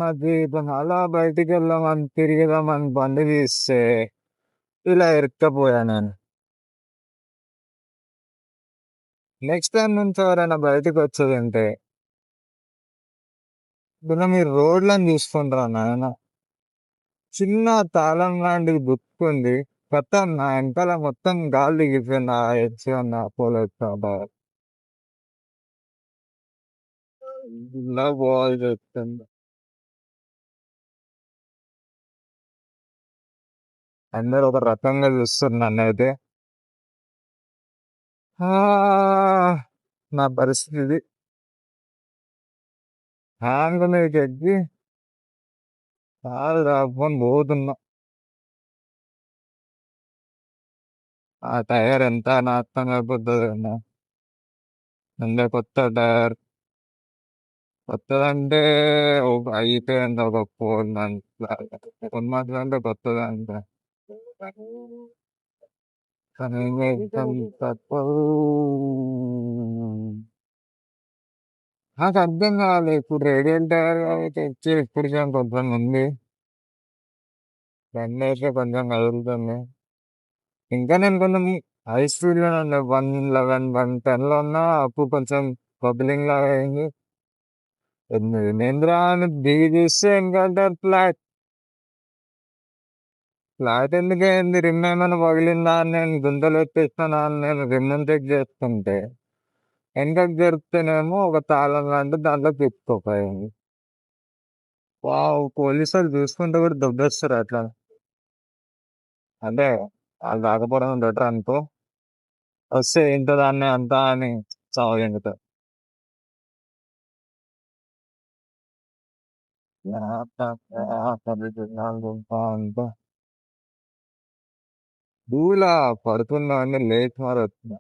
మధ్య అలా బయటికి వెళ్దామని తిరిగిదామని బండి తీస్తే ఇలా ఇరుక్కపోయా నేను. నెక్స్ట్ టైం నుంచి ఎవరైనా బయటకు వచ్చేదంటే ఇలా మీరు రోడ్లను చూసుకుంటారా నాయన. చిన్న తాళం లాంటిది బుక్కుంది, మొత్తం నా వెనకాల మొత్తం గాలి దిగిపోయింది. ఆ హెడ్స్ ఉన్న పోలో ఇలా పోవాలి చెప్తుంది. అందరు ఒక రకంగా చూస్తున్నారు నన్నైతే. నా పరిస్థితి హ్యాంగ్ మీదకి ఎక్కి కాలు రాకపోని పోతున్నా. ఆ టైర్ ఎంత నాశనం అయిపోతుంది అన్న. అంటే కొత్త టైర్, కొత్తదంటే అయిపోయింది ఒక 4 months. 4 months అంటే కొత్తదంటే కానీ తప్పదు. నాకు అర్థం కావాలి. ఇప్పుడు రేడియల్ టైర్ తెచ్చి ఇప్పుడు కొంచెం ఉంది, బండి అయితే కొంచెం కదులుతుంది. ఇంకా నేను కొంచెం హై స్పీడ్ లో ఉన్నా, 111 110 లో ఉన్నా. అప్పుడు కొంచెం బబ్లింగ్ లాగా అయింది. నేంద్రా అని దిగి చూస్తే ఎందుకంటే ఫ్లాట్ ఫ్లాట్ ఎందుకు అయింది, రిమ్ ఏమైనా పగిలిందా అని నేను గుంతలు ఎత్తేస్తానా అని నేను రిమ్ చెక్ చేస్తుంటే వెనకకి జరిపితేనేమో ఒక తాళం లాంటి దాంట్లో తిప్పుకోపోయింది. పోలీసు వాళ్ళు చూసుకుంటే కూడా దొబ్బేస్తారు అట్లా. అంటే వాళ్ళు రాకపోవడం బెటర్ అనుకో, వస్తే ఏంటో దాన్ని అంతా అని చావగలుగుతారు. దూలా పడుతున్నా అని లేచి మరి వచ్చిన.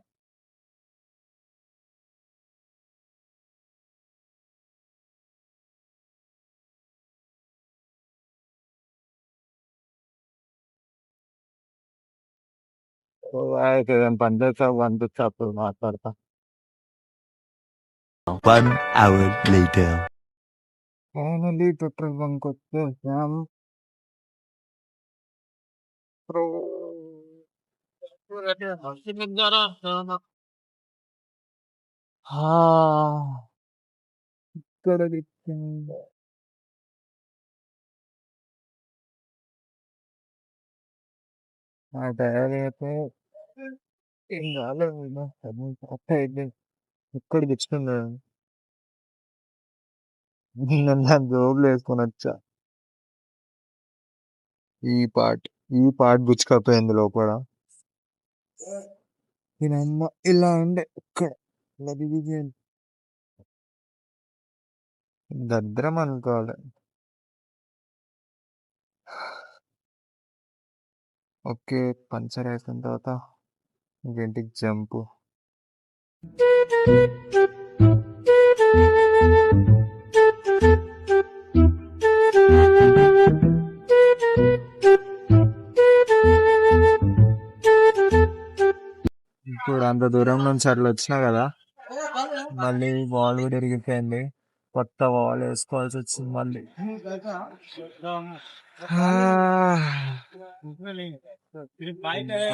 పంచాయతీ పంపించి అప్పుడు మాట్లాడతా. 1 hour later. Finally petrol bunk వచ్చేసాం. ఇక్కడ ఆ టైర్ అయితే ఏం కాలేదు, ఇక్కడ తెచ్చుకున్నాను. నన్ను జోబులు వేసుకొని వచ్చా. ఈ పార్ట్ గుచ్చుకపోయింది లోపల. నేనమ్మ ఇలా ఉండే ఇక్కడ దరిద్రం అనుకోవాలి. ఓకే, పంచర్ అయిపోయిన తర్వాత ఇంటికి జంపు. ఇప్పుడు అంత దూరం నుంచి అట్లా వచ్చినా కదా, మళ్ళీ వాల్ కూడా ఇరిగిపోయింది. కొత్త వాల్ వేసుకోవాల్సి వచ్చింది మళ్ళీ.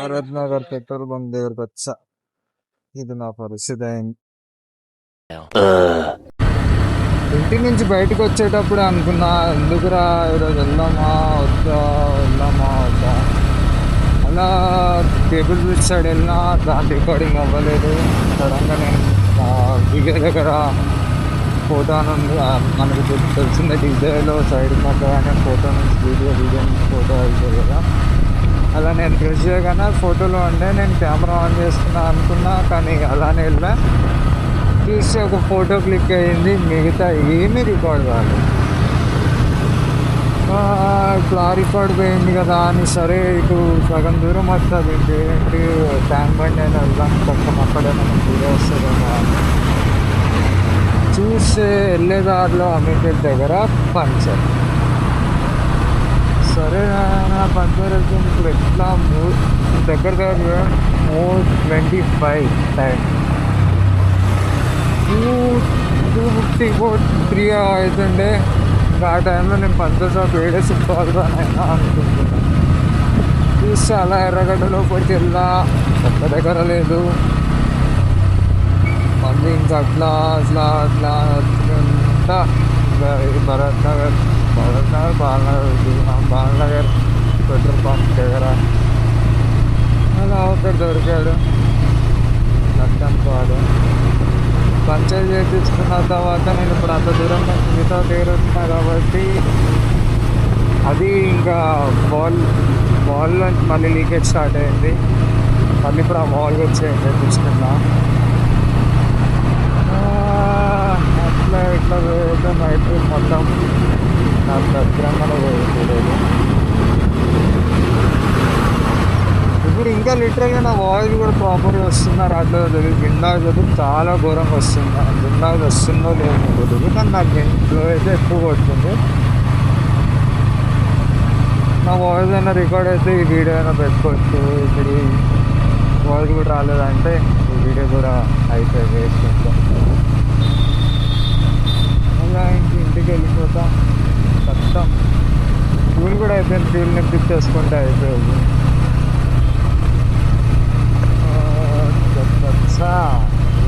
భరత్ నగర్ పెట్రోల్ బంక్ దగ్గరకు వచ్చా. ఇది నా పరిస్థితి అయింది. ఇంటి నుంచి బయటకు వచ్చేటప్పుడు అనుకున్నా, ఎందుకురా ఈరోజు వెళ్దామా వద్దా అలా కేబుల్ బ్రిడ్జ్ సైడ్ వెళ్ళినా దాని రికార్డింగ్ అవ్వలేదు. సడన్గా నేను విజయ్ దగ్గర ఫోటో నుండి మనకు తెలిసిందే, డిజైలో సైడ్ మాత్రమే ఫోటో నుంచి వీడియో నుంచి ఫోటో అవుతుంది కదా. అలా నేను ప్రెస్ చేయగానే ఫోటోలో ఉండే నేను కెమెరా ఆన్ చేసుకున్నా అనుకున్నా, కానీ అలానే వెళ్ళా. చూస్తే ఒక ఫోటో క్లిక్ అయ్యింది, మిగతా ఏమీ రికార్డ్ కాదు. ఇట్లా రికార్డ్ పోయింది కదా అని సరే ఇటు సగం దూరం వస్తుంది ఏంటి ట్యాంక్ బండి అయినా వెళ్దాం, కొంచెం అక్కడైనా దూరం వస్తుందేమో అని చూస్తే వెళ్ళేదారిలో అమీర్పేట దగ్గర పంచర్. సరే పంచర్ అయితే ఇప్పుడు ఎట్లా దగ్గర 4:25 టైం, 2:54 3 అవుతుండే. ఇంకా ఆ టైంలో నేను పంచర్ షాప్ ఏడేసుకోవాలిరా అయినా అనుకుంటున్నాను. చూస్తే అలా ఎర్రగడ్డ లోపలికి వెళ్ళా, ఒక్క దగ్గర లేదు. మళ్ళీ ఇంకా అట్లా అట్లా అట్లా నడుచుకుంటా ఇంకా భరత్ నగర్ బాలనగర్ పెట్రోల్ పంప్ దగ్గర అలా ఒకటి దొరికాడు. నష్టం కాదు. పంచర్ చేయించుకున్న తర్వాత నేను ఇప్పుడు అంత దూరం నుంచి మీతో తీరుతున్నా కాబట్టి అది ఇంకా వాల్లో మళ్ళీ లీకేజ్ స్టార్ట్ అయింది. మళ్ళీ ఇప్పుడు ఆ వాల్ వచ్చేయండి చూసుకున్నా. అట్లా ఇట్లా పోతే నైట్ మొత్తం నాకు దగ్గరంగానే పోయింది. ఇప్పుడు ఇంకా లిటరల్గా నా వాయిస్ కూడా ప్రాపర్గా వస్తుందా రావట్లేదో తెలియదు. విండాగ్ చదువు చాలా ఘోరంగా వస్తుంది. విండాగ్ వస్తుందో లేదో తెలియదు, కానీ నాకు ఇంట్లో అయితే ఎక్కువ కొడుతుంది. నా వాయిస్ అయినా రికార్డ్ అయితే ఈ వీడియో అయినా పెట్టుకోవచ్చు. ఇప్పుడు వాయిస్ కూడా రాలేదంటే ఈ వీడియో కూడా అయిపోయి వేస్ట్. అలా ఇంటికి వెళ్ళిపోతాం. మొత్తం ఫ్యూల్ కూడా అయిపోయింది. ఫ్యూల్ నింపించేసుకుంటే అయిపోయింది.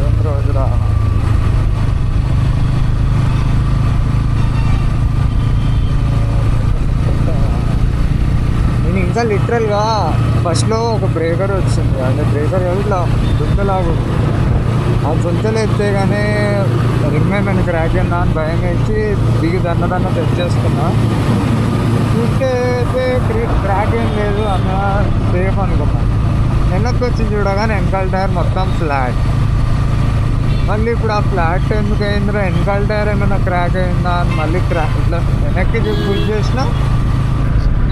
ఏం రోజురా. నేను ఇంకా లిటరల్గా ఫస్ట్లో ఒక బ్రేకర్ వచ్చింది. అంటే బ్రేకర్ కాదు, ఇట్లా దుంతలాగుంది. ఆ దుంతలు ఎత్తే కానీ రిమైన్ క్రాక్ అయిందా అని భయం వేసి దిగి దన్న తెచ్చేసుకున్నా. చూస్తే క్రాక్ ఏం లేదు అన్న, సేఫ్ అనుకున్నా. వెనక్కి వచ్చి చూడగానే వెనకాల టైర్ మొత్తం ఫ్లాట్. మళ్ళీ ఇప్పుడు ఆ ఫ్లాట్ ఎందుకు అయిందిరా, వెనకాల టైర్ ఏమైనా క్రాక్ అయిందా అని మళ్ళీ ఇట్లా వెనక్కి పుష్ చేసిన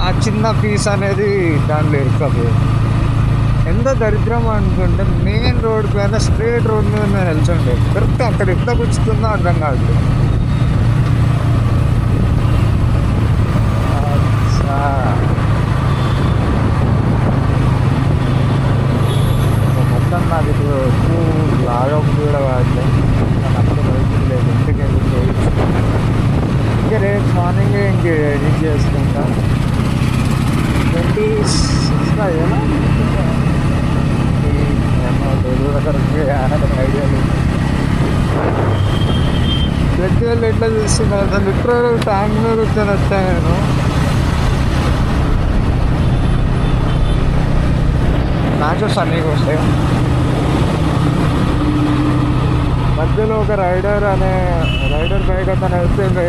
ఆ చిన్న పీస్ అనేది దాంట్లో ఇరుక్కపోయింది. ఎంత దరిద్రం అనుకుంటే మెయిన్ రోడ్ పైన స్ట్రేట్ రోడ్ మీద నేను వెళ్తుండే కరెక్ట్ అక్కడ ఎట్లా కూర్చుతుందో అర్థం కాదు. మొత్తం నాకు ఇప్పుడు లాగప్ కూడా కాదు. నాకు బయటికి లేదు, ఇంటికి వెళ్ళి చేయొచ్చు. ఇంకా రేపు మార్నింగ్ ఇంక ఎడిట్ చేసుకుంటా. 26 ఏమో తెలుగులో కరెక్ట్గా ఐడియా లేదు. ఫెస్టివల్ ఎట్లా చూస్తున్నారు అసలు. లిటరల్ ట్యాంక్ మీద కూర్చొని వచ్చాను నేను. మ్యాచెస్ అన్నీ వస్తాయి. మధ్యలో ఒక రైడర్ బైక్ అతను వెళ్తే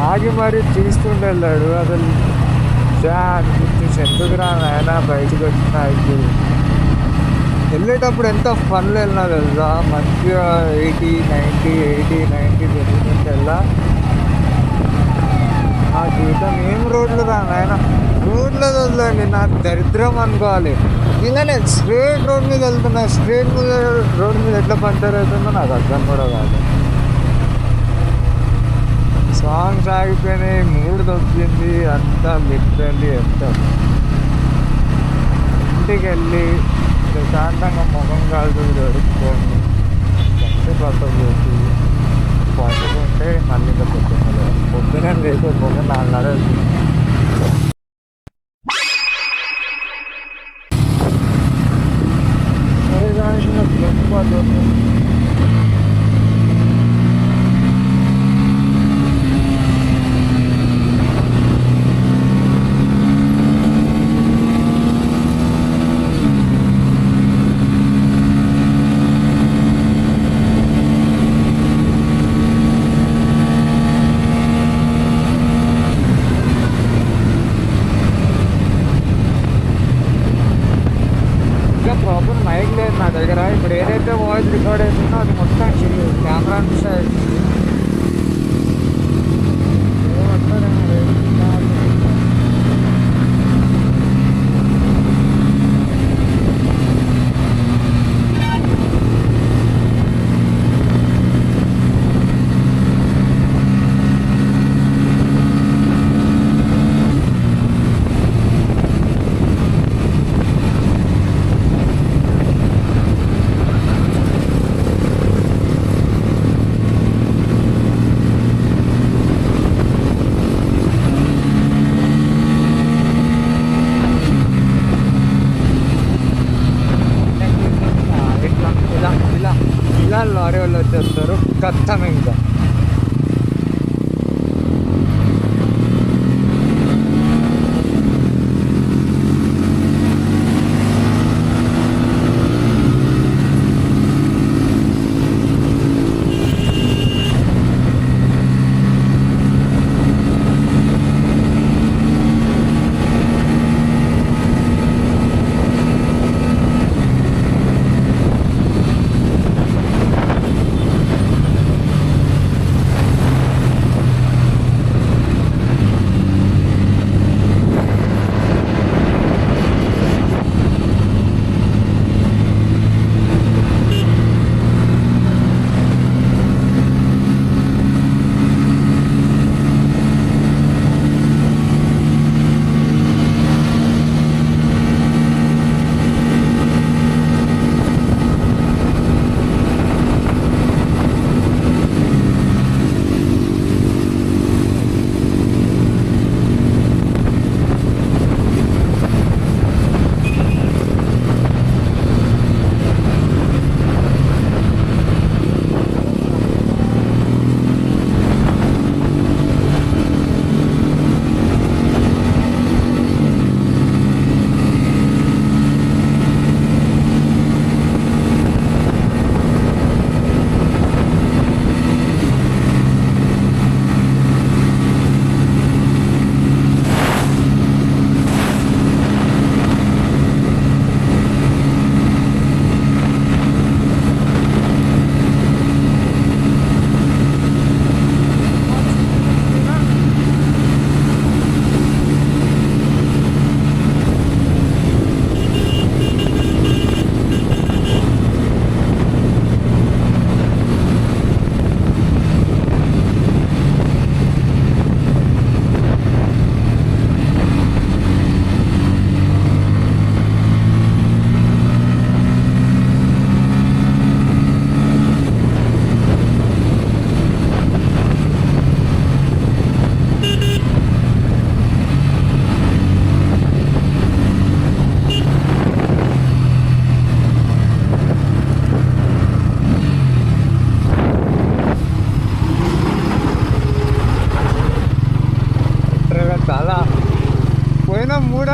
ఆగి మరీ చూస్తుంటే వెళ్ళాడు. అసలు ఎందుకురా నాయన బయటకు వచ్చిన వెళ్ళేటప్పుడు ఎంత ఫన్లో వెళ్ళినా తెలుసా. మంచిగా 80, 90 జరుగుతుంటే వెళ్ళా. ఆ జీవితం ఏం రోడ్లు రా నాయన. రోడ్లో వదలండి, నాకు దరిద్రం అనుకోవాలి. ఇలానే స్ట్రేట్ రోడ్ మీద వెళ్తున్నా. స్ట్రేట్ మీద రోడ్ మీద ఎట్లా పంచర్ అవుతుందో నాకు అర్థం కూడా కాదు. సాంగ్స్ ఆగిపోయినాయి, మూడు తగ్గింది అంతా. లిటరల్లీ ఎంత ఇంటికి వెళ్ళి ప్రశాంతంగా ముఖం కాదు దొరుకుతుంది. పక్కకు పోసి పట్టుకుంటే మళ్ళీ ఇంకా పొద్దునే లేకపోతే 4:30 సరే కానీ నాకు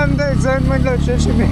అంతా ఎక్సైట్మెంట్లో వచ్చేసింది